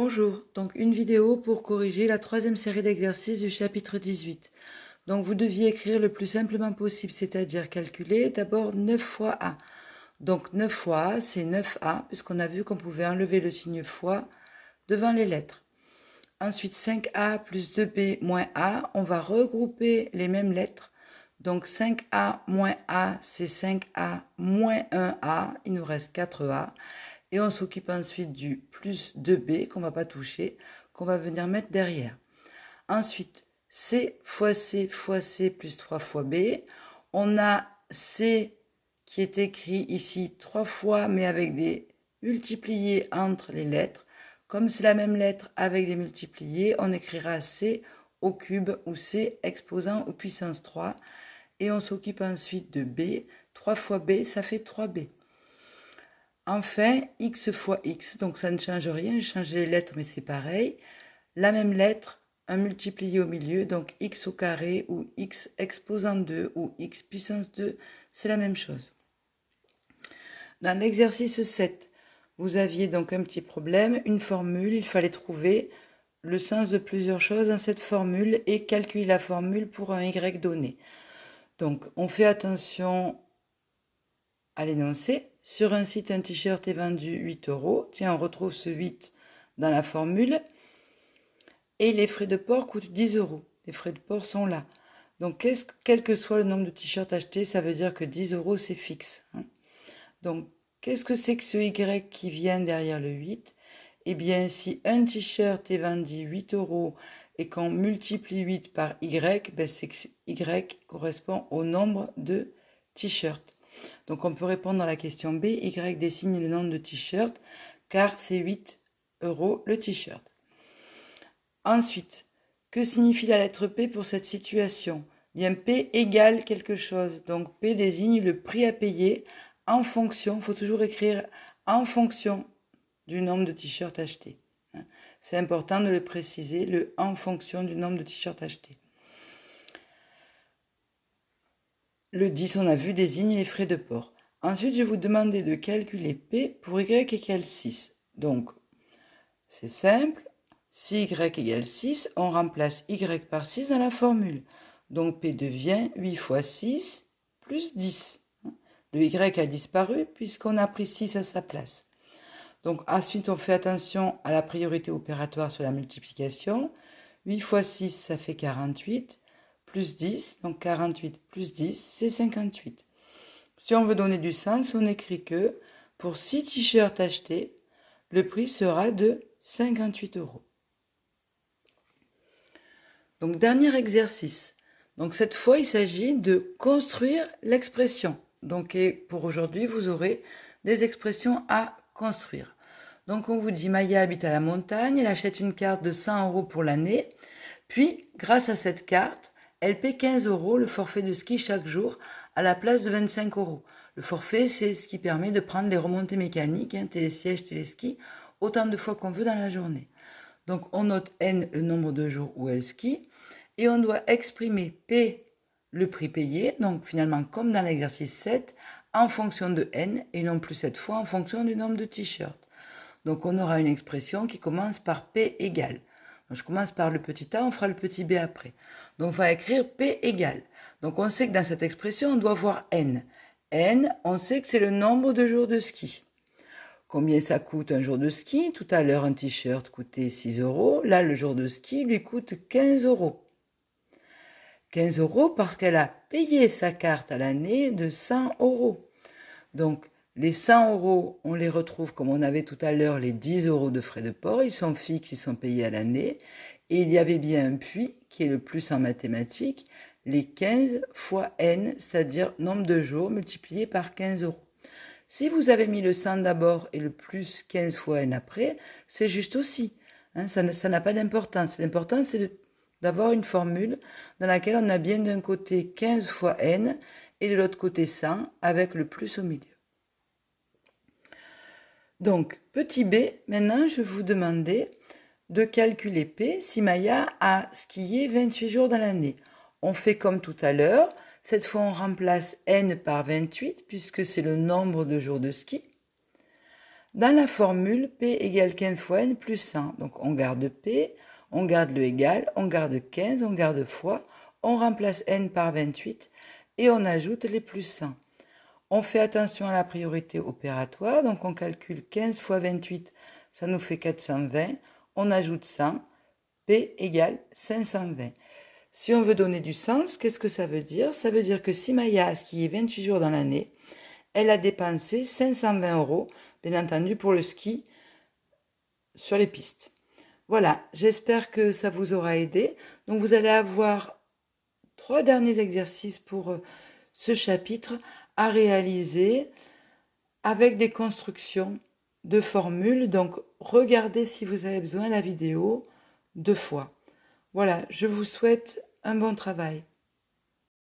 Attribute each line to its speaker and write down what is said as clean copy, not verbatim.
Speaker 1: Bonjour, donc une vidéo pour corriger la troisième série d'exercices du chapitre 18. Donc vous deviez écrire le plus simplement possible, c'est-à-dire calculer d'abord 9 fois A. Donc 9 fois A, c'est 9A, puisqu'on a vu qu'on pouvait enlever le signe fois devant les lettres. Ensuite 5A plus 2B moins A, on va regrouper les mêmes lettres. Donc 5A moins A, c'est 5A moins 1A, il nous reste 4A. Et on s'occupe ensuite du plus 2B qu'on ne va pas toucher, qu'on va venir mettre derrière. Ensuite, C fois C fois C plus 3 fois B. On a C qui est écrit ici 3 fois, mais avec des multipliés entre les lettres. Comme c'est la même lettre avec des multipliés, on écrira C au cube ou C exposant aux puissance 3. Et on s'occupe ensuite de B. 3 fois B, ça fait 3B. Enfin, x fois x, donc ça ne change rien, je change les lettres, mais c'est pareil. La même lettre, un multiplié au milieu, donc x au carré ou x exposant 2 ou x puissance 2, c'est la même chose. Dans l'exercice 7, vous aviez donc un petit problème, une formule, il fallait trouver le sens de plusieurs choses dans cette formule et calculer la formule pour un y donné. Donc, on fait attention à l'énoncé. Sur un site, un t-shirt est vendu 8 €. Tiens, on retrouve ce 8 dans la formule. Et les frais de port coûtent 10 €. Les frais de port sont là. Donc, quel que soit le nombre de t-shirts achetés, ça veut dire que 10 €, c'est fixe. Donc, qu'est-ce que c'est que ce Y qui vient derrière le 8? Eh bien, si un t-shirt est vendu 8 € et qu'on multiplie 8 par Y, ben c'est que Y correspond au nombre de t-shirts. Donc on peut répondre à la question B, Y désigne le nombre de t-shirts, car c'est 8 € le t-shirt. Ensuite, que signifie la lettre P pour cette situation? Bien, P égale quelque chose, donc P désigne le prix à payer en fonction, il faut toujours écrire en fonction du nombre de t-shirts achetés. C'est important de le préciser, le en fonction du nombre de t-shirts achetés. Le 10, on a vu, désigne les frais de port. Ensuite, je vais vous demander de calculer P pour Y égale 6. Donc, c'est simple. Si Y égale 6, on remplace Y par 6 dans la formule. Donc, P devient 8 fois 6 plus 10. Le Y a disparu puisqu'on a pris 6 à sa place. Donc, ensuite, on fait attention à la priorité opératoire sur la multiplication. 8 fois 6, ça fait 48. Plus 10, donc 48 plus 10, c'est 58. Si on veut donner du sens, on écrit que pour 6 t-shirts achetés, le prix sera de 58 €. Donc, dernier exercice. Donc, cette fois, il s'agit de construire l'expression. Donc, et pour aujourd'hui, vous aurez des expressions à construire. Donc, on vous dit, Maya habite à la montagne, elle achète une carte de 100 € pour l'année. Puis, grâce à cette carte, elle paie 15 € le forfait de ski chaque jour à la place de 25 €. Le forfait, c'est ce qui permet de prendre les remontées mécaniques, télésiège, téléski, autant de fois qu'on veut dans la journée. Donc, on note N, le nombre de jours où elle skie, et on doit exprimer P, le prix payé, donc finalement comme dans l'exercice 7, en fonction de N, et non plus cette fois en fonction du nombre de t-shirts. Donc, on aura une expression qui commence par P égale. Donc, je commence par le petit a, on fera le petit b après. Donc, on va écrire P égale. Donc, on sait que dans cette expression, on doit voir N. N, on sait que c'est le nombre de jours de ski. Combien ça coûte un jour de ski? Tout à l'heure, un t-shirt coûtait 6 €. Là, le jour de ski lui coûte 15 €. 15 € parce qu'elle a payé sa carte à l'année de 100 €. Donc, les 100 €, on les retrouve comme on avait tout à l'heure les 10 € de frais de port. Ils sont fixes, ils sont payés à l'année. Et il y avait bien un puis, qui est le plus en mathématiques, les 15 fois n, c'est-à-dire nombre de jours multiplié par 15 €. Si vous avez mis le 100 d'abord et le plus 15 fois n après, c'est juste aussi. Ça n'a pas d'importance. L'important, c'est d'avoir une formule dans laquelle on a bien d'un côté 15 fois n et de l'autre côté 100 avec le plus au milieu. Donc, petit b, maintenant, je vais vous demander de calculer P si Maya a skié 28 jours dans l'année. On fait comme tout à l'heure. Cette fois, on remplace n par 28 puisque c'est le nombre de jours de ski. Dans la formule, P égale 15 fois N plus 100. Donc on garde P, on garde le égal, on garde 15, on garde fois, on remplace N par 28 et on ajoute les plus 100. On fait attention à la priorité opératoire, donc on calcule 15 fois 28, ça nous fait 420, on ajoute 100, P égale 520. Si on veut donner du sens, qu'est-ce que ça veut dire? Ça veut dire que si Maya a skié 28 jours dans l'année, elle a dépensé 520 €, bien entendu, pour le ski sur les pistes. Voilà, j'espère que ça vous aura aidé. Donc vous allez avoir 3 derniers exercices pour ce chapitre à réaliser avec des constructions de formules. Donc regardez si vous avez besoin la vidéo 2 fois. Voilà, je vous souhaite un bon travail.